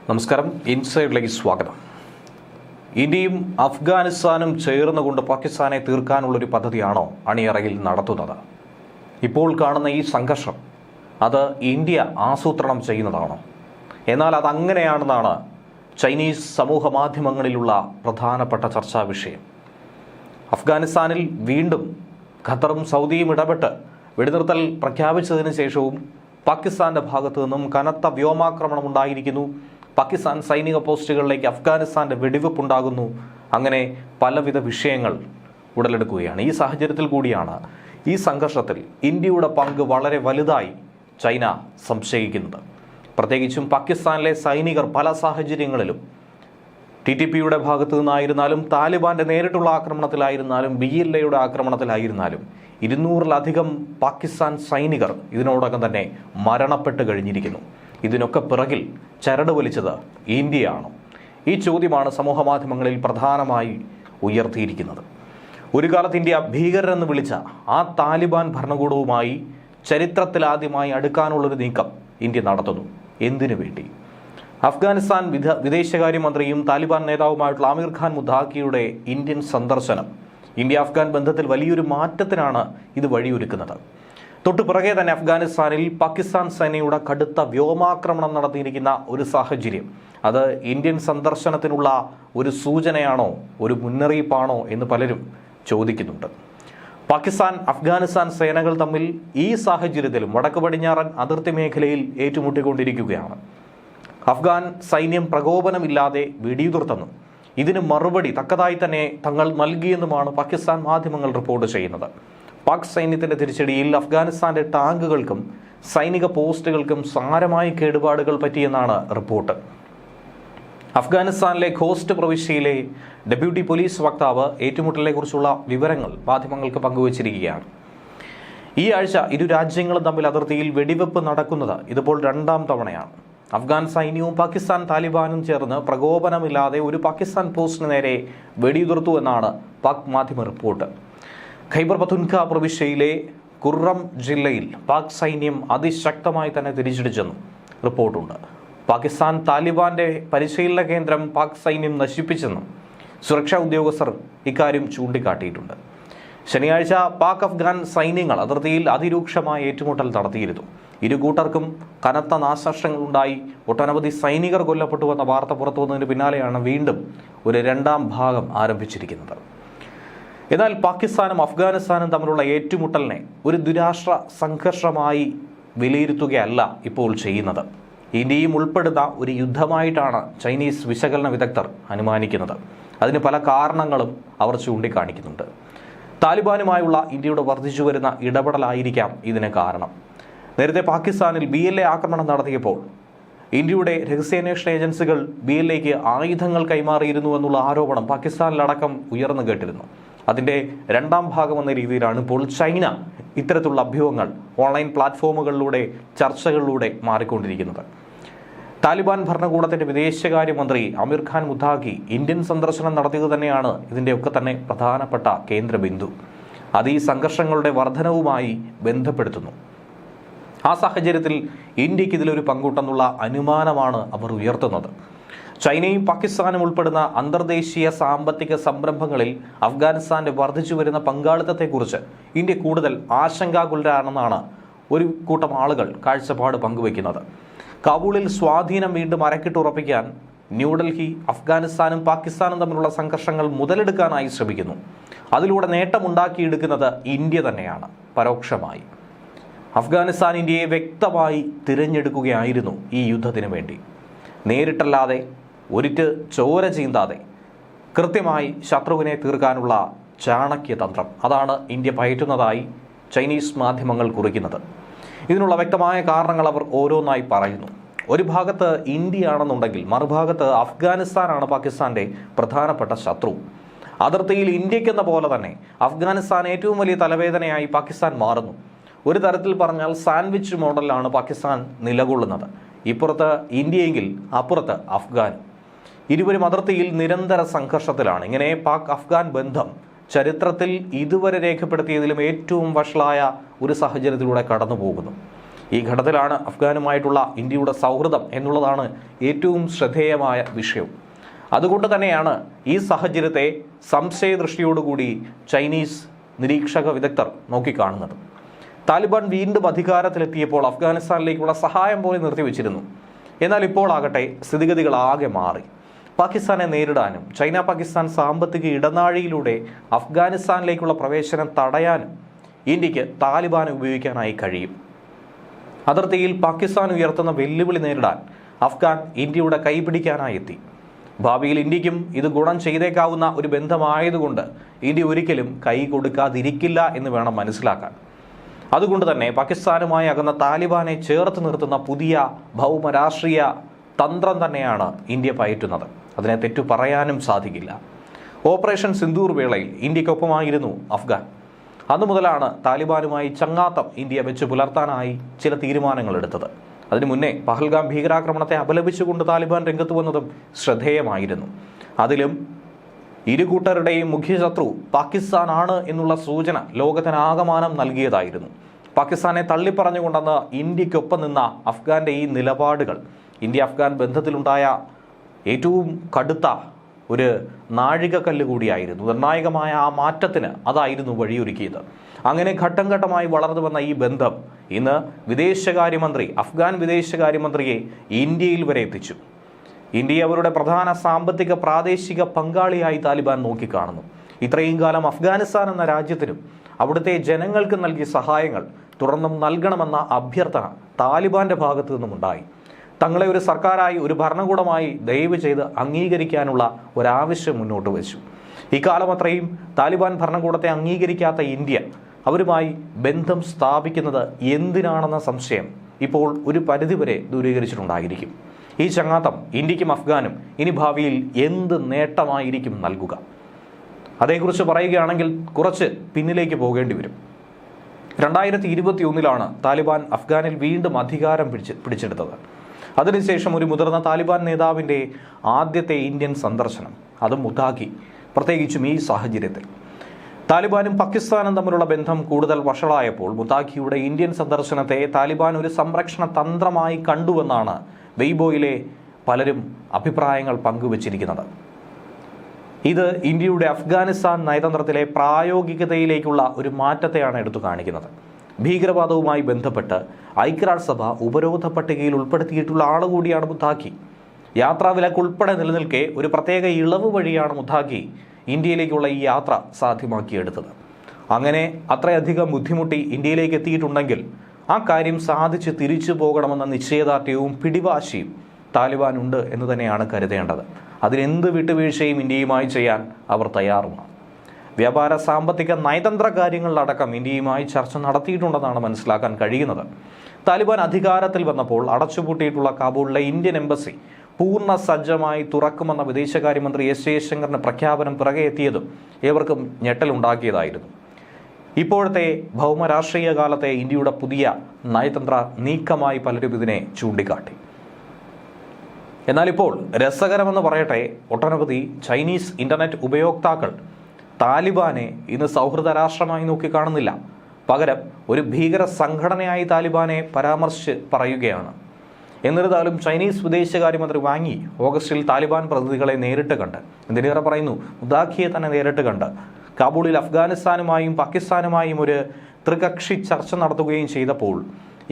നമസ്കാരം. ഇൻസൈഡിലേക്ക് സ്വാഗതം. ഇന്ത്യയും അഫ്ഗാനിസ്ഥാനും ചേർന്നുകൊണ്ട് പാകിസ്ഥാനെ തീർക്കാനുള്ളൊരു പദ്ധതിയാണോ അണിയറയിൽ നടത്തുന്നത്? ഇപ്പോൾ കാണുന്ന ഈ സംഘർഷം അത് ഇന്ത്യ ആസൂത്രണം ചെയ്യുന്നതാണോ? എന്നാൽ അതങ്ങനെയാണെന്നാണ് ചൈനീസ് സമൂഹ മാധ്യമങ്ങളിലുള്ള പ്രധാനപ്പെട്ട ചർച്ചാ വിഷയം. അഫ്ഗാനിസ്ഥാനിൽ വീണ്ടും ഖത്തറും സൗദിയും ഇടപെട്ട് വെടിനിർത്തൽ പ്രഖ്യാപിച്ചതിന് ശേഷവും പാകിസ്ഥാന്റെ ഭാഗത്തു നിന്നും കനത്ത വ്യോമാക്രമണം ഉണ്ടായിരിക്കുന്നു. പാകിസ്ഥാൻ സൈനിക പോസ്റ്റുകളിലേക്ക് അഫ്ഗാനിസ്ഥാന്റെ വെടിവെപ്പുണ്ടാകുന്നു. അങ്ങനെ പലവിധ വിഷയങ്ങൾ ഉടലെടുക്കുകയാണ്. ഈ സാഹചര്യത്തിൽ കൂടിയാണ് ഈ സംഘർഷത്തിൽ ഇന്ത്യയുടെ പങ്ക് വളരെ വലുതായി ചൈന സംശയിക്കുന്നത്. പ്രത്യേകിച്ചും പാകിസ്ഥാനിലെ സൈനികർ പല സാഹചര്യങ്ങളിലും TTP-യുടെ ഭാഗത്തു നിന്നായിരുന്നാലും താലിബാന്റെ നേരിട്ടുള്ള ആക്രമണത്തിലായിരുന്നാലും BLA-യുടെ ആക്രമണത്തിലായിരുന്നാലും 200-ലധികം പാകിസ്ഥാൻ സൈനികർ ഇതിനോടകം തന്നെ മരണപ്പെട്ട് കഴിഞ്ഞിരിക്കുന്നു. ഇതിനൊക്കെ പിറകിൽ ചരട് വലിച്ചത് ഇന്ത്യയാണ്. ഈ ചോദ്യമാണ് സമൂഹ മാധ്യമങ്ങളിൽ പ്രധാനമായി ഉയർത്തിയിരിക്കുന്നത്. ഒരു കാലത്ത് ഇന്ത്യ ഭീകരരെന്ന് വിളിച്ച ആ താലിബാൻ ഭരണകൂടവുമായി ചരിത്രത്തിലാദ്യമായി അടുക്കാനുള്ളൊരു നീക്കം ഇന്ത്യ നടത്തുന്നു. എന്തിനു വേണ്ടി? അഫ്ഗാനിസ്ഥാൻ വിദേശകാര്യമന്ത്രിയും താലിബാൻ നേതാവുമായിട്ടുള്ള ആമിർ ഖാൻ മുദ്ദാഖിയുടെ ഇന്ത്യൻ സന്ദർശനം ഇന്ത്യ അഫ്ഗാൻ ബന്ധത്തിൽ വലിയൊരു മാറ്റത്തിനാണ് ഇത് വഴിയൊരുക്കുന്നത്. തൊട്ടു പിറകെ തന്നെ അഫ്ഗാനിസ്ഥാനിൽ പാകിസ്ഥാൻ സേനയുടെ കടുത്ത വ്യോമാക്രമണം നടത്തിയിരിക്കുന്ന ഒരു സാഹചര്യം അത് ഇന്ത്യൻ സന്ദർശനത്തിനുള്ള ഒരു സൂചനയാണോ, ഒരു മുന്നറിയിപ്പാണോ എന്ന് പലരും ചോദിക്കുന്നുണ്ട്. പാകിസ്ഥാൻ അഫ്ഗാനിസ്ഥാൻ സേനകൾ തമ്മിൽ ഈ സാഹചര്യത്തിലും വടക്ക് പടിഞ്ഞാറൻ അതിർത്തി മേഖലയിൽ ഏറ്റുമുട്ടിക്കൊണ്ടിരിക്കുകയാണ്. അഫ്ഗാൻ സൈന്യം പ്രകോപനമില്ലാതെ വെടിയുതിർത്തെന്നും ഇതിന് മറുപടി തക്കതായി തന്നെ തങ്ങൾ നൽകിയെന്നുമാണ് പാകിസ്ഥാൻ മാധ്യമങ്ങൾ റിപ്പോർട്ട് ചെയ്യുന്നത്. പാക് സൈന്യത്തിന്റെ തിരിച്ചടിയിൽ അഫ്ഗാനിസ്ഥാന്റെ ടാങ്കുകൾക്കും സൈനിക പോസ്റ്റുകൾക്കും സാരമായ കേടുപാടുകൾ പറ്റിയെന്നാണ് റിപ്പോർട്ട്. അഫ്ഗാനിസ്ഥാനിലെ ഖോസ്റ്റ് പ്രവിശ്യയിലെ ഡെപ്യൂട്ടി പോലീസ് വക്താവ് ഏറ്റുമുട്ടലിനെക്കുറിച്ചുള്ള വിവരങ്ങൾ മാധ്യമങ്ങൾക്ക് പങ്കുവച്ചിരിക്കുകയാണ്. ഈ ആഴ്ച ഇരു രാജ്യങ്ങളും തമ്മിൽ അതിർത്തിയിൽ വെടിവെപ്പ് നടക്കുന്നത് ഇതിപ്പോൾ 2ാം തവണയാണ്. അഫ്ഗാൻ സൈന്യവും പാകിസ്ഥാൻ താലിബാനും ചേർന്ന് പ്രകോപനമില്ലാതെ ഒരു പാകിസ്ഥാൻ പോസ്റ്റിന് നേരെ വെടിയുതിർത്തു എന്നാണ് പാക് മാധ്യമ റിപ്പോർട്ട്. ഖൈബർ പഖ്തൂൺഖ്വ പ്രവിശ്യയിലെ ഖുറം ജില്ലയിൽ പാക് സൈന്യം അതിശക്തമായി തന്നെ തിരിച്ചടിച്ചെന്നും റിപ്പോർട്ടുണ്ട്. പാകിസ്ഥാൻ താലിബാന്റെ പരിശീലന കേന്ദ്രം പാക് സൈന്യം നശിപ്പിച്ചെന്നും സുരക്ഷാ ഉദ്യോഗസ്ഥർ ഇക്കാര്യം ചൂണ്ടിക്കാട്ടിയിട്ടുണ്ട്. ശനിയാഴ്ച പാക് അഫ്ഗാൻ സൈന്യങ്ങൾ അതിർത്തിയിൽ അതിരൂക്ഷമായ ഏറ്റുമുട്ടൽ നടത്തിയിരുന്നു. ഇരു കൂട്ടർക്കും കനത്ത നാശനഷ്ടങ്ങളുണ്ടായി. ഒട്ടനവധി സൈനികർ കൊല്ലപ്പെട്ടുവെന്ന വാർത്ത പുറത്തു വന്നതിന് പിന്നാലെയാണ് വീണ്ടും ഒരു 2ാം ഭാഗം ആരംഭിച്ചിരിക്കുന്നത്. എന്നാൽ പാകിസ്ഥാനും അഫ്ഗാനിസ്ഥാനും തമ്മിലുള്ള ഏറ്റുമുട്ടലിനെ ഒരു ദ്വിരാഷ്ട്ര സംഘർഷമായി വിലയിരുത്തുകയല്ല ഇപ്പോൾ ചെയ്യുന്നത്. ഇന്ത്യയും ഉൾപ്പെടുന്ന ഒരു യുദ്ധമായിട്ടാണ് ചൈനീസ് വിശകലന വിദഗ്ധർ അനുമാനിക്കുന്നത്. അതിന് പല കാരണങ്ങളും അവർ ചൂണ്ടിക്കാണിക്കുന്നുണ്ട്. താലിബാനുമായുള്ള ഇന്ത്യയുടെ വർദ്ധിച്ചു വരുന്ന ഇടപെടലായിരിക്കാം ഇതിന് കാരണം. നേരത്തെ പാകിസ്ഥാനിൽ BLA ആക്രമണം നടത്തിയപ്പോൾ ഇന്ത്യയുടെ രഹസ്യാന്വേഷണ ഏജൻസികൾ BLAക്ക് ആയുധങ്ങൾ കൈമാറിയിരുന്നു എന്നുള്ള ആരോപണം പാകിസ്ഥാനിലടക്കം ഉയർന്നു കേട്ടിരുന്നു. അതിൻ്റെ 2ാം ഭാഗം എന്ന രീതിയിലാണ് ഇപ്പോൾ ചൈന ഇത്തരത്തിലുള്ള അഭ്യൂഹങ്ങൾ ഓൺലൈൻ പ്ലാറ്റ്ഫോമുകളിലൂടെ ചർച്ചകളിലൂടെ മാറിക്കൊണ്ടിരിക്കുന്നത്. താലിബാൻ ഭരണകൂടത്തിന്റെ വിദേശകാര്യമന്ത്രി ആമിർ ഖാൻ മുദ്ദാഖി ഇന്ത്യൻ സന്ദർശനം നടത്തിയത് തന്നെയാണ് ഇതിൻ്റെയൊക്കെ തന്നെ പ്രധാനപ്പെട്ട കേന്ദ്ര ബിന്ദു. അത് ഈ സംഘർഷങ്ങളുടെ വർധനവുമായി ബന്ധപ്പെടുത്തുന്നു. ആ സാഹചര്യത്തിൽ ഇന്ത്യക്ക് ഇതിലൊരു പങ്കുണ്ടെന്നുള്ള അനുമാനമാണ് അവർ ഉയർത്തുന്നത്. ചൈനയും പാകിസ്ഥാനും ഉൾപ്പെടുന്ന അന്തർദേശീയ സാമ്പത്തിക സംരംഭങ്ങളിൽ അഫ്ഗാനിസ്ഥാന്റെ വർദ്ധിച്ചു വരുന്ന പങ്കാളിത്തത്തെക്കുറിച്ച് ഇന്ത്യ കൂടുതൽ ആശങ്കാകുലരാണെന്നാണ് ഒരു കൂട്ടം ആളുകൾ കാഴ്ചപ്പാട് പങ്കുവയ്ക്കുന്നത്. കാബൂളിൽ സ്വാധീനം വീണ്ടും അരക്കിട്ടുറപ്പിക്കാൻ ന്യൂഡൽഹി അഫ്ഗാനിസ്ഥാനും പാകിസ്ഥാനും തമ്മിലുള്ള സംഘർഷങ്ങൾ മുതലെടുക്കാനായി ശ്രമിക്കുന്നു. അതിലൂടെ നേട്ടമുണ്ടാക്കിയെടുക്കുന്നത് ഇന്ത്യ തന്നെയാണ് പരോക്ഷമായി. അഫ്ഗാനിസ്ഥാൻ ഇന്ത്യയെ വ്യക്തമായി തിരഞ്ഞെടുക്കുകയായിരുന്നു ഈ യുദ്ധത്തിന് വേണ്ടി. നേരിട്ടല്ലാതെ ഒരിറ്റ് ചോര ചീന്താതെ കൃത്യമായി ശത്രുവിനെ തീർക്കാനുള്ള ചാണക്യതന്ത്രം അതാണ് ഇന്ത്യ പയറ്റുന്നതായി ചൈനീസ് മാധ്യമങ്ങൾ കുറിക്കുന്നത്. ഇതിനുള്ള വ്യക്തമായ കാരണങ്ങൾ അവർ ഓരോന്നായി പറയുന്നു. ഒരു ഭാഗത്ത് ഇന്ത്യയാണെന്നുണ്ടെങ്കിൽ മറുഭാഗത്ത് അഫ്ഗാനിസ്ഥാനാണ് പാകിസ്ഥാന്റെ പ്രധാനപ്പെട്ട ശത്രു. അതിർത്തിയിൽ ഇന്ത്യക്കെന്ന പോലെ തന്നെ അഫ്ഗാനിസ്ഥാൻ ഏറ്റവും വലിയ തലവേദനയായി പാകിസ്ഥാൻ മാറുന്നു. ഒരു തരത്തിൽ പറഞ്ഞാൽ സാൻഡ്വിച്ച് മോഡലാണ് പാകിസ്ഥാൻ നിലകൊള്ളുന്നത്. ഇപ്പുറത്ത് ഇന്ത്യയെങ്കിൽ അപ്പുറത്ത് അഫ്ഗാൻ. ഇരുവരും അതിർത്തിയിൽ നിരന്തര സംഘർഷത്തിലാണ്. ഇങ്ങനെ പാക് അഫ്ഗാൻ ബന്ധം ചരിത്രത്തിൽ ഇതുവരെ രേഖപ്പെടുത്തിയതിലും ഏറ്റവും വഷളായ ഒരു സാഹചര്യത്തിലൂടെ കടന്നു പോകുന്നു. ഈ ഘട്ടത്തിലാണ് അഫ്ഗാനുമായിട്ടുള്ള ഇന്ത്യയുടെ സൗഹൃദം എന്നുള്ളതാണ് ഏറ്റവും ശ്രദ്ധേയമായ വിഷയം. അതുകൊണ്ട് തന്നെയാണ് ഈ സാഹചര്യത്തെ സംശയദൃഷ്ടിയോടുകൂടി ചൈനീസ് നിരീക്ഷക വിദഗ്ധർ നോക്കിക്കാണുന്നത്. താലിബാൻ വീണ്ടും അധികാരത്തിലെത്തിയപ്പോൾ അഫ്ഗാനിസ്ഥാനിലേക്കുള്ള സഹായം പോലെ നിർത്തിവെച്ചിരുന്നു. എന്നാൽ ഇപ്പോൾ ആകട്ടെ സ്ഥിതിഗതികൾ ആകെ മാറി. പാകിസ്ഥാനെ നേരിടാനും ചൈന പാകിസ്ഥാൻ സാമ്പത്തിക ഇടനാഴിയിലൂടെ അഫ്ഗാനിസ്ഥാനിലേക്കുള്ള പ്രവേശനം തടയാനും ഇന്ത്യക്ക് താലിബാനെ ഉപയോഗിക്കാനായി കഴിയും. അതിർത്തിയിൽ പാകിസ്ഥാൻ ഉയർത്തുന്ന വെല്ലുവിളി നേരിടാൻ അഫ്ഗാൻ ഇന്ത്യയുടെ കൈപിടിക്കാനായി എത്തി. ഭാവിയിൽ ഇന്ത്യക്കും ഇത് ഗുണം ചെയ്തേക്കാവുന്ന ഒരു ബന്ധമായതുകൊണ്ട് ഇന്ത്യ ഒരിക്കലും കൈ കൊടുക്കാതിരിക്കില്ല എന്ന് വേണം മനസ്സിലാക്കാൻ. അതുകൊണ്ട് തന്നെ പാകിസ്ഥാനുമായി അകന്ന താലിബാനെ ചേർത്ത് നിർത്തുന്ന പുതിയ ഭൗമരാഷ്ട്രീയ തന്ത്രം തന്നെയാണ് ഇന്ത്യ പയറ്റുന്നത്. അതിനെ തെറ്റു പറയാനും സാധിക്കില്ല. ഓപ്പറേഷൻ സിന്ദൂർ വേളയിൽ ഇന്ത്യക്കൊപ്പമായിരുന്നു അഫ്ഗാൻ. അന്നു മുതലാണ് താലിബാനുമായി ചങ്ങാത്തം ഇന്ത്യ വെച്ച് പുലർത്താനായി ചില തീരുമാനങ്ങൾ എടുത്തത്. അതിനു മുന്നേ പഹൽഗാം ഭീകരാക്രമണത്തെ അപലപിച്ചുകൊണ്ട് താലിബാൻ രംഗത്ത് വന്നതും ശ്രദ്ധേയമായിരുന്നു. അതിലും ഇരു കൂട്ടരുടെയും മുഖ്യശത്രു പാകിസ്ഥാനാണ് എന്നുള്ള സൂചന ലോകത്തിനാകമാനം നൽകിയതായിരുന്നു. പാകിസ്ഥാനെ തള്ളിപ്പറഞ്ഞുകൊണ്ടെന്ന് ഇന്ത്യക്കൊപ്പം നിന്ന അഫ്ഗാന്റെ ഈ നിലപാടുകൾ ഇന്ത്യ അഫ്ഗാൻ ബന്ധത്തിലുണ്ടായ ഏറ്റവും കടുത്ത ഒരു നാഴികക്കല്ല് കൂടിയായിരുന്നു. നിർണായകമായ ആ മാറ്റത്തിന് അതായിരുന്നു വഴിയൊരുക്കിയത്. അങ്ങനെ ഘട്ടം ഘട്ടമായി വളർന്നു വന്ന ഈ ബന്ധം ഇന്ന് വിദേശകാര്യമന്ത്രി അഫ്ഗാൻ വിദേശകാര്യമന്ത്രിയെ ഇന്ത്യയിൽ വരെ എത്തിച്ചു. ഇന്ത്യയെ അവരുടെ പ്രധാന സാമ്പത്തിക പ്രാദേശിക പങ്കാളിയായി താലിബാൻ നോക്കിക്കാണുന്നു. ഇത്രയും കാലം അഫ്ഗാനിസ്ഥാൻ എന്ന രാജ്യത്തിനും അവിടുത്തെ ജനങ്ങൾക്ക് നൽകിയ സഹായങ്ങൾ തുറന്നും നൽകണമെന്ന അഭ്യർത്ഥന താലിബാന്റെ ഭാഗത്തു നിന്നുമുണ്ടായി. തങ്ങളെ ഒരു സർക്കാരായി ഒരു ഭരണകൂടമായി ദയവ് ചെയ്ത് അംഗീകരിക്കാനുള്ള ഒരാവശ്യം മുന്നോട്ട് വെച്ചു. ഇക്കാലം അത്രയും താലിബാൻ ഭരണകൂടത്തെ അംഗീകരിക്കാത്ത ഇന്ത്യ അവരുമായി ബന്ധം സ്ഥാപിക്കുന്നത് എന്തിനാണെന്ന സംശയം ഇപ്പോൾ ഒരു പരിധിവരെ ദൂരീകരിച്ചിട്ടുണ്ടായിരിക്കും. ഈ ചങ്ങാത്തം ഇന്ത്യക്കും അഫ്ഗാനും ഇനി ഭാവിയിൽ എന്ത് നേട്ടമായിരിക്കും നൽകുക? അതേക്കുറിച്ച് പറയുകയാണെങ്കിൽ കുറച്ച് പിന്നിലേക്ക് പോകേണ്ടി വരും. 2021 താലിബാൻ അഫ്ഗാനിൽ വീണ്ടും അധികാരം പിടിച്ചെടുത്തത്. അതിനുശേഷം ഒരു മുതിർന്ന താലിബാൻ നേതാവിൻ്റെ ആദ്യത്തെ ഇന്ത്യൻ സന്ദർശനം, അതും മുതാഖി. പ്രത്യേകിച്ചും ഈ സാഹചര്യത്തിൽ താലിബാനും പാകിസ്ഥാനും തമ്മിലുള്ള ബന്ധം കൂടുതൽ വഷളായപ്പോൾ മുതാഖിയുടെ ഇന്ത്യൻ സന്ദർശനത്തെ താലിബാൻ ഒരു സംരക്ഷണ തന്ത്രമായി കണ്ടുവെന്നാണ് വെയ്ബോയിലെ പലരും അഭിപ്രായങ്ങൾ പങ്കുവച്ചിരിക്കുന്നത്. ഇത് ഇന്ത്യയുടെ അഫ്ഗാനിസ്ഥാൻ നയതന്ത്രത്തിലെ പ്രായോഗികതയിലേക്കുള്ള ഒരു മാറ്റത്തെയാണ് എടുത്തു കാണിക്കുന്നത്. ഭീകരവാദവുമായി ബന്ധപ്പെട്ട് ഐക്യരാഷ്ട്രസഭ ഉപരോധ പട്ടികയിൽ ഉൾപ്പെടുത്തിയിട്ടുള്ള ആളുകൂടിയാണ് മുതാഖി. യാത്രാവിലക്ക് ഉൾപ്പെടെ നിലനിൽക്കെ ഒരു പ്രത്യേക ഇളവ് വഴിയാണ് മുതാഖി ഇന്ത്യയിലേക്കുള്ള ഈ യാത്ര സാധ്യമാക്കിയെടുത്തത്. അങ്ങനെ അത്രയധികം ബുദ്ധിമുട്ടി ഇന്ത്യയിലേക്ക് എത്തിയിട്ടുണ്ടെങ്കിൽ ആ കാര്യം സാധിച്ച് തിരിച്ചു പോകണമെന്ന നിശ്ചയദാർഢ്യവും പിടിവാശിയും താലിബാൻ ഉണ്ട് എന്ന് തന്നെയാണ് കരുതേണ്ടത്. അതിനെന്ത് വിട്ടുവീഴ്ചയും ഇന്ത്യയുമായി ചെയ്യാൻ അവർ തയ്യാറുമാണ്. വ്യാപാര സാമ്പത്തിക നയതന്ത്ര കാര്യങ്ങളിലടക്കം ഇന്ത്യയുമായി ചർച്ച നടത്തിയിട്ടുണ്ടെന്നാണ് മനസ്സിലാക്കാൻ കഴിയുന്നത്. താലിബാൻ അധികാരത്തിൽ വന്നപ്പോൾ അടച്ചുപൂട്ടിയിട്ടുള്ള കാബൂളിലെ ഇന്ത്യൻ എംബസി പൂർണ്ണ സജ്ജമായി തുറക്കുമെന്ന വിദേശകാര്യമന്ത്രി എസ് ജയശങ്കറിന്റെ പ്രഖ്യാപനം പിറകെ എത്തിയതും ഏവർക്കും ഞെട്ടലുണ്ടാക്കിയതായിരുന്നു. ഇപ്പോഴത്തെ ഭൗമരാഷ്ട്രീയ കാലത്തെ ഇന്ത്യയുടെ പുതിയ നയതന്ത്ര നീക്കമായി പലരും ഇതിനെ ചൂണ്ടിക്കാട്ടി. എന്നാൽ ഇപ്പോൾ രസകരമെന്ന് പറയട്ടെ, ഒട്ടനവധി ചൈനീസ് ഇന്റർനെറ്റ് ഉപയോക്താക്കൾ താലിബാനെ ഇന്ന് സൗഹൃദ രാഷ്ട്രമായി നോക്കിക്കാണുന്നില്ല. പകരം ഒരു ഭീകര സംഘടനയായി താലിബാനെ പരാമർശിച്ച് പറയുകയാണ്. എന്നിരുന്നാലും ചൈനീസ് വിദേശകാര്യമന്ത്രി വാങ്ങി ഓഗസ്റ്റിൽ താലിബാൻ പ്രതിനിധികളെ നേരിട്ട് കണ്ട്, എന്തിനേറെ പറയുന്നു മുതാഖിയെ തന്നെ നേരിട്ട് കണ്ട് കാബൂളിൽ അഫ്ഗാനിസ്ഥാനുമായും പാകിസ്ഥാനുമായും ഒരു ത്രികക്ഷി ചർച്ച നടത്തുകയും ചെയ്തപ്പോൾ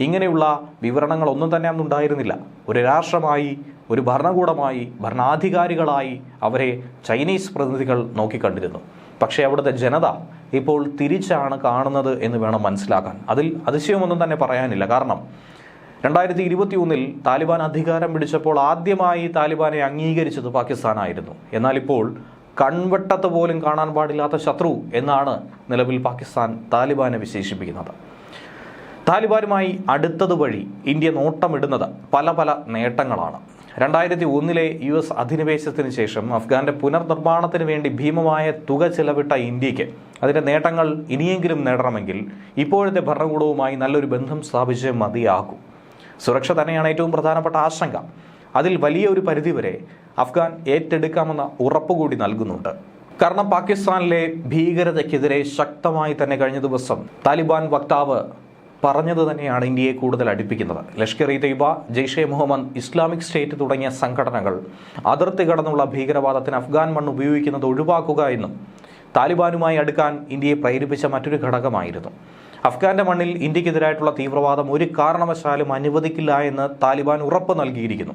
ഇങ്ങനെയുള്ള വിവരണങ്ങളൊന്നും തന്നെ അന്നുണ്ടായിരുന്നില്ല. ഒരു രാഷ്ട്രമായി, ഒരു ഭരണകൂടമായി, ഭരണാധികാരികളായി അവരെ ചൈനീസ് പ്രതിനിധികൾ നോക്കിക്കണ്ടിരുന്നു. പക്ഷേ അവിടുത്തെ ജനത ഇപ്പോൾ തിരിച്ചാണ് കാണുന്നത് എന്ന് വേണം മനസ്സിലാക്കാൻ. അതിൽ അതിശയമൊന്നും തന്നെ പറയാനില്ല. കാരണം 2021 താലിബാൻ അധികാരം പിടിച്ചപ്പോൾ ആദ്യമായി താലിബാനെ അംഗീകരിച്ചത് പാകിസ്ഥാനായിരുന്നു. എന്നാൽ ഇപ്പോൾ കൺവെട്ടത്ത് പോലും കാണാൻ പാടില്ലാത്ത ശത്രു എന്നാണ് നിലവിൽ പാകിസ്ഥാൻ താലിബാനെ വിശേഷിപ്പിക്കുന്നത്. താലിബാനുമായി അടുത്തത് വഴി ഇന്ത്യ നോട്ടമിടുന്നത് പല പല നേട്ടങ്ങളാണ്. 2001 US അധിനിവേശത്തിന് ശേഷം അഫ്ഗാന്റെ പുനർനിർമ്മാണത്തിന് വേണ്ടി ഭീമമായ തുക ചെലവിട്ട ഇന്ത്യക്ക് അതിന്റെ നേട്ടങ്ങൾ ഇനിയെങ്കിലും നേടണമെങ്കിൽ ഇപ്പോഴത്തെ ഭരണകൂടവുമായി നല്ലൊരു ബന്ധം സ്ഥാപിച്ച് മതിയാകും. സുരക്ഷ തന്നെയാണ് ഏറ്റവും പ്രധാനപ്പെട്ട ആശങ്ക. അതിൽ വലിയ ഒരു പരിധിവരെ അഫ്ഗാൻ ഏറ്റെടുക്കാമെന്ന ഉറപ്പുകൂടി നൽകുന്നുണ്ട്. കാരണം പാകിസ്ഥാനിലെ ഭീകരതയ്ക്കെതിരെ ശക്തമായി തന്നെ കഴിഞ്ഞ ദിവസം താലിബാൻ വക്താവ് പറഞ്ഞത് തന്നെയാണ് ഇന്ത്യയെ കൂടുതൽ അടുപ്പിക്കുന്നത്. ലഷ്കർ-ഇ-തയ്ബ, ജെയ്ഷെ മുഹമ്മദ്, ഇസ്ലാമിക് സ്റ്റേറ്റ് തുടങ്ങിയ സംഘടനകൾ അതിർത്തി കടന്നുള്ള ഭീകരവാദത്തിന് അഫ്ഗാൻ മണ്ണ് ഉപയോഗിക്കുന്നത് ഒഴിവാക്കുക എന്നും താലിബാനുമായി അടുക്കാൻ ഇന്ത്യയെ പ്രേരിപ്പിച്ച മറ്റൊരു ഘടകമായിരുന്നു. അഫ്ഗാന്റെ മണ്ണിൽ ഇന്ത്യക്കെതിരായിട്ടുള്ള തീവ്രവാദം ഒരു കാരണവശാലും അനുവദിക്കില്ല എന്ന് താലിബാൻ ഉറപ്പ് നൽകിയിരിക്കുന്നു.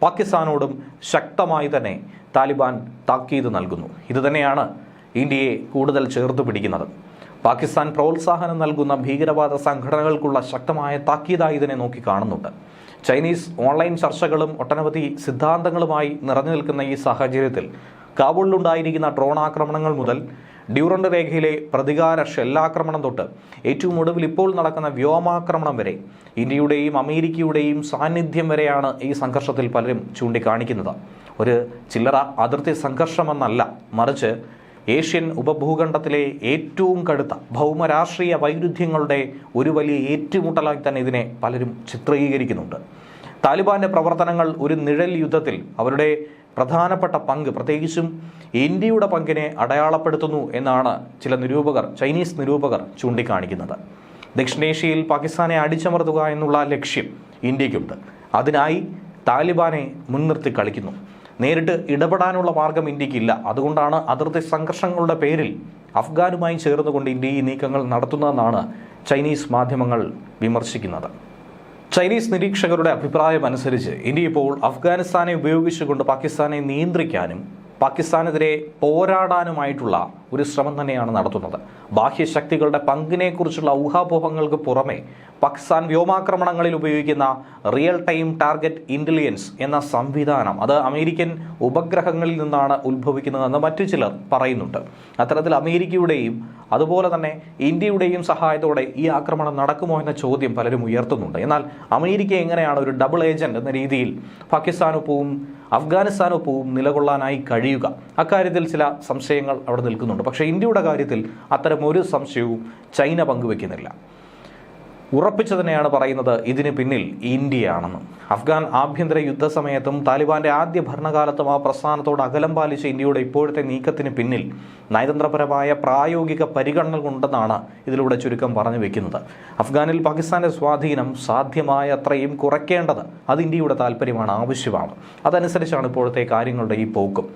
പാകിസ്ഥാനോടും ശക്തമായി തന്നെ താലിബാൻ താക്കീത് നൽകുന്നു. ഇതുതന്നെയാണ് ഇന്ത്യയെ കൂടുതൽ ചേർത്ത് പിടിക്കുന്നത്. പാകിസ്ഥാൻ പ്രോത്സാഹനം നൽകുന്ന ഭീകരവാദ സംഘടനകൾക്കുള്ള ശക്തമായ താക്കീതായി ഇതിനെ നോക്കി കാണുന്നുണ്ട്. ചൈനീസ് ഓൺലൈൻ ചർച്ചകളും ഒട്ടനവധി സിദ്ധാന്തങ്ങളുമായി നിറഞ്ഞു നിൽക്കുന്ന ഈ സാഹചര്യത്തിൽ കാബൂളിലുണ്ടായിരിക്കുന്ന ഡ്രോൺ ആക്രമണങ്ങൾ മുതൽ ഡ്യൂറൻഡ് രേഖയിലെ പ്രതികാര ഷെല്ലാക്രമണം തൊട്ട് ഏറ്റവും ഒടുവിൽ ഇപ്പോൾ നടക്കുന്ന വ്യോമാക്രമണം വരെ ഇന്ത്യയുടെയും അമേരിക്കയുടെയും സാന്നിധ്യം വരെയാണ് ഈ സംഘർഷത്തിൽ പലരും ചൂണ്ടിക്കാണിക്കുന്നത്. ഒരു ചില്ലറ അതിർത്തി സംഘർഷമെന്നല്ല, മറിച്ച് ഏഷ്യൻ ഉപഭൂഖണ്ഡത്തിലെ ഏറ്റവും കടുത്ത ഭൗമരാഷ്ട്രീയ വൈരുദ്ധ്യങ്ങളുടെ ഒരു വലിയ ഏറ്റുമുട്ടലായി തന്നെ ഇതിനെ പലരും ചിത്രീകരിക്കുന്നുണ്ട്. താലിബാന്റെ പ്രവർത്തനങ്ങൾ ഒരു നിഴൽ യുദ്ധത്തിൽ അവരുടെ പ്രധാനപ്പെട്ട പങ്ക്, പ്രത്യേകിച്ചും ഇന്ത്യയുടെ പങ്കിനെ അടയാളപ്പെടുത്തുന്നു എന്നാണ് ചില നിരൂപകർ, ചൈനീസ് നിരൂപകർ ചൂണ്ടിക്കാണിക്കുന്നത്. ദക്ഷിണേഷ്യയിൽ പാകിസ്ഥാനെ അടിച്ചമർത്തുക എന്നുള്ള ലക്ഷ്യം ഇന്ത്യക്കുണ്ട്. അതിനായി താലിബാനെ മുൻനിർത്തി കളിക്കുന്നു. നേരിട്ട് ഇടപെടാനുള്ള മാർഗം ഇന്ത്യക്കില്ല. അതുകൊണ്ടാണ് അതിർത്തി സംഘർഷങ്ങളുടെ പേരിൽ അഫ്ഗാനുമായി ചേർന്നുകൊണ്ട് ഇന്ത്യ ഈ നീക്കങ്ങൾ നടത്തുന്നതെന്നാണ് ചൈനീസ് മാധ്യമങ്ങൾ വിമർശിക്കുന്നത്. ചൈനീസ് നിരീക്ഷകരുടെ അഭിപ്രായമനുസരിച്ച് ഇന്ത്യ ഇപ്പോൾ അഫ്ഗാനിസ്ഥാനെ ഉപയോഗിച്ചുകൊണ്ട് പാകിസ്ഥാനെ നിയന്ത്രിക്കാനും പാകിസ്ഥാനെതിരെ പോരാടാനുമായിട്ടുള്ള ഒരു ശ്രമം തന്നെയാണ് നടത്തുന്നത്. ബാഹ്യശക്തികളുടെ പങ്കിനെക്കുറിച്ചുള്ള ഊഹാപോഹങ്ങൾക്ക് പുറമെ പാകിസ്ഥാൻ വ്യോമാക്രമണങ്ങളിൽ ഉപയോഗിക്കുന്ന റിയൽ ടൈം ടാർഗറ്റ് ഇൻ്റലിജൻസ് എന്ന സംവിധാനം, അത് അമേരിക്കൻ ഉപഗ്രഹങ്ങളിൽ നിന്നാണ് ഉത്ഭവിക്കുന്നതെന്ന് മറ്റു ചിലർ പറയുന്നുണ്ട്. അത്തരത്തിൽ അമേരിക്കയുടെയും അതുപോലെ തന്നെ ഇന്ത്യയുടെയും സഹായത്തോടെ ഈ ആക്രമണം നടക്കുമോ എന്ന ചോദ്യം പലരും ഉയർത്തുന്നുണ്ട്. എന്നാൽ അമേരിക്ക എങ്ങനെയാണ് ഒരു ഡബിൾ ഏജന്റ് എന്ന രീതിയിൽ പാകിസ്ഥാനൊപ്പവും അഫ്ഗാനിസ്ഥാനൊപ്പവും നിലകൊള്ളാനായി കഴിയുക? അക്കാര്യത്തിൽ ചില സംശയങ്ങൾ അവിടെ നിൽക്കുന്നുണ്ട്. പക്ഷേ ഇന്ത്യയുടെ കാര്യത്തിൽ അത്തരം ഒരു സംശയവും ചൈന പങ്കുവെക്കുന്നില്ല. ഉറപ്പിച്ചു തന്നെയാണ് പറയുന്നത് ഇതിന് പിന്നിൽ ഇന്ത്യയാണെന്ന്. അഫ്ഗാൻ ആഭ്യന്തര യുദ്ധസമയത്തും താലിബാന്റെ ആദ്യ ഭരണകാലത്തും ആ പ്രസ്ഥാനത്തോട് അകലം പാലിച്ച ഇന്ത്യയുടെ ഇപ്പോഴത്തെ നീക്കത്തിന് പിന്നിൽ നയതന്ത്രപരമായ പ്രായോഗിക പരിഗണനകൾ ഉണ്ടെന്നാണ് ഇതിലൂടെ ചുരുക്കം പറഞ്ഞു വെക്കുന്നത്. അഫ്ഗാനിൽ പാകിസ്ഥാന്റെ സ്വാധീനം സാധ്യമായ അത്രയും കുറയ്ക്കേണ്ടത് അത് ഇന്ത്യയുടെ താല്പര്യമാണ്, ആവശ്യമാണ്. അതനുസരിച്ചാണ് ഇപ്പോഴത്തെ കാര്യങ്ങളുടെ ഈ പോക്കും.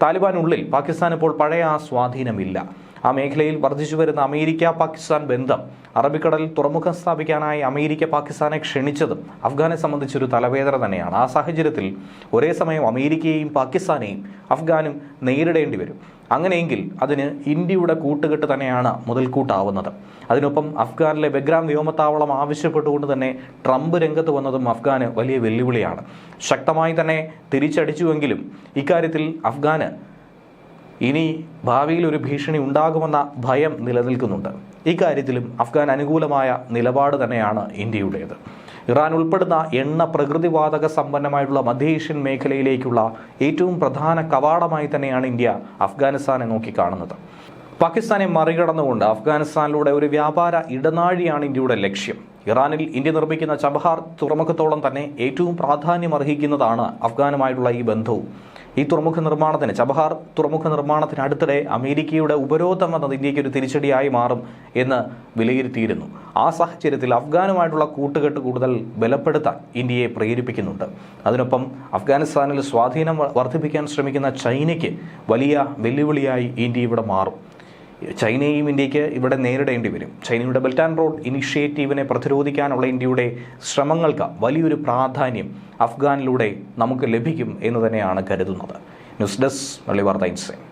താലിബാനുള്ളിൽ പാകിസ്ഥാൻ ഇപ്പോൾ പഴയ ആ സ്വാധീനമില്ല. ആ മേഖലയിൽ വർദ്ധിച്ചു വരുന്ന അമേരിക്ക പാകിസ്ഥാൻ ബന്ധം, അറബിക്കടലിൽ തുറമുഖം സ്ഥാപിക്കാനായി അമേരിക്ക പാകിസ്ഥാനെ ക്ഷണിച്ചതും അഫ്ഗാനെ സംബന്ധിച്ചൊരു തലവേദന തന്നെയാണ്. ആ സാഹചര്യത്തിൽ ഒരേ സമയം അമേരിക്കയെയും പാകിസ്ഥാനെയും അഫ്ഗാനും നേരിടേണ്ടി വരും. അങ്ങനെയെങ്കിൽ അതിന് ഇന്ത്യയുടെ കൂട്ടുകെട്ട് തന്നെയാണ് മുതൽക്കൂട്ടാവുന്നത്. അതിനൊപ്പം അഫ്ഗാനിലെ ബെഗ്രാം വ്യോമത്താവളം ആവശ്യപ്പെട്ടുകൊണ്ട് തന്നെ ട്രംപ് രംഗത്ത് വന്നതും അഫ്ഗാന് വലിയ വെല്ലുവിളിയാണ്. ശക്തമായി തന്നെ തിരിച്ചടിച്ചുവെങ്കിലും ഇക്കാര്യത്തിൽ അഫ്ഗാന് ഇനി ഭാവിയിൽ ഒരു ഭീഷണി ഉണ്ടാകുമെന്ന ഭയം നിലനിൽക്കുന്നുണ്ട്. ഇക്കാര്യത്തിലും അഫ്ഗാൻ അനുകൂലമായ നിലപാട് തന്നെയാണ് ഇന്ത്യയുടേത്. ഇറാൻ ഉൾപ്പെടുന്ന എണ്ണ പ്രകൃതിവാതക സമ്പന്നമായിട്ടുള്ള മധ്യേഷ്യൻ മേഖലയിലേക്കുള്ള ഏറ്റവും പ്രധാന കവാടമായി തന്നെയാണ് ഇന്ത്യ അഫ്ഗാനിസ്ഥാനെ നോക്കിക്കാണുന്നത്. പാകിസ്ഥാനെ മറികടന്നുകൊണ്ട് അഫ്ഗാനിസ്ഥാനിലൂടെ ഒരു വ്യാപാര ഇടനാഴിയാണ് ഇന്ത്യയുടെ ലക്ഷ്യം. ഇറാനിൽ ഇന്ത്യ നിർമ്മിക്കുന്ന ചബഹാർ തുറമുഖത്തോളം തന്നെ ഏറ്റവും പ്രാധാന്യം അർഹിക്കുന്നതാണ് അഫ്ഗാനുമായിട്ടുള്ള ഈ ബന്ധവും. ഈ തുറമുഖ നിർമ്മാണത്തിന്, ചബഹാർ തുറമുഖ നിർമ്മാണത്തിന് അടുത്തിടെ അമേരിക്കയുടെ ഉപരോധം വന്നത് ഇന്ത്യക്ക് ഒരു തിരിച്ചടിയായി മാറും എന്ന് വിലയിരുത്തിയിരുന്നു. ആ സാഹചര്യത്തിൽ അഫ്ഗാനുമായിട്ടുള്ള കൂട്ടുകെട്ട് കൂടുതൽ ബലപ്പെടുത്താൻ ഇന്ത്യയെ പ്രേരിപ്പിക്കുന്നുണ്ട്. അതിനൊപ്പം അഫ്ഗാനിസ്ഥാനിൽ സ്വാധീനം വർദ്ധിപ്പിക്കാൻ ശ്രമിക്കുന്ന ചൈനയ്ക്ക് വലിയ വെല്ലുവിളിയായി ഇന്ത്യ ഇവിടെ മാറും. ചൈനയും ഇന്ത്യക്ക് ഇവിടെ നേരിടേണ്ടി വരും. ചൈനയുടെ ബെൽറ്റ് ആൻഡ് റോഡ് ഇനിഷ്യേറ്റീവിനെ പ്രതിരോധിക്കാനുള്ള ഇന്ത്യയുടെ ശ്രമങ്ങൾക്ക് വലിയൊരു പ്രാധാന്യം അഫ്ഗാനിലൂടെ നമുക്ക് ലഭിക്കും എന്ന് തന്നെയാണ് കരുതുന്നത്. ന്യൂസ് ഡെസ്ക് മലയാളി വാർത്ത ഇൻസൈറ്റ്.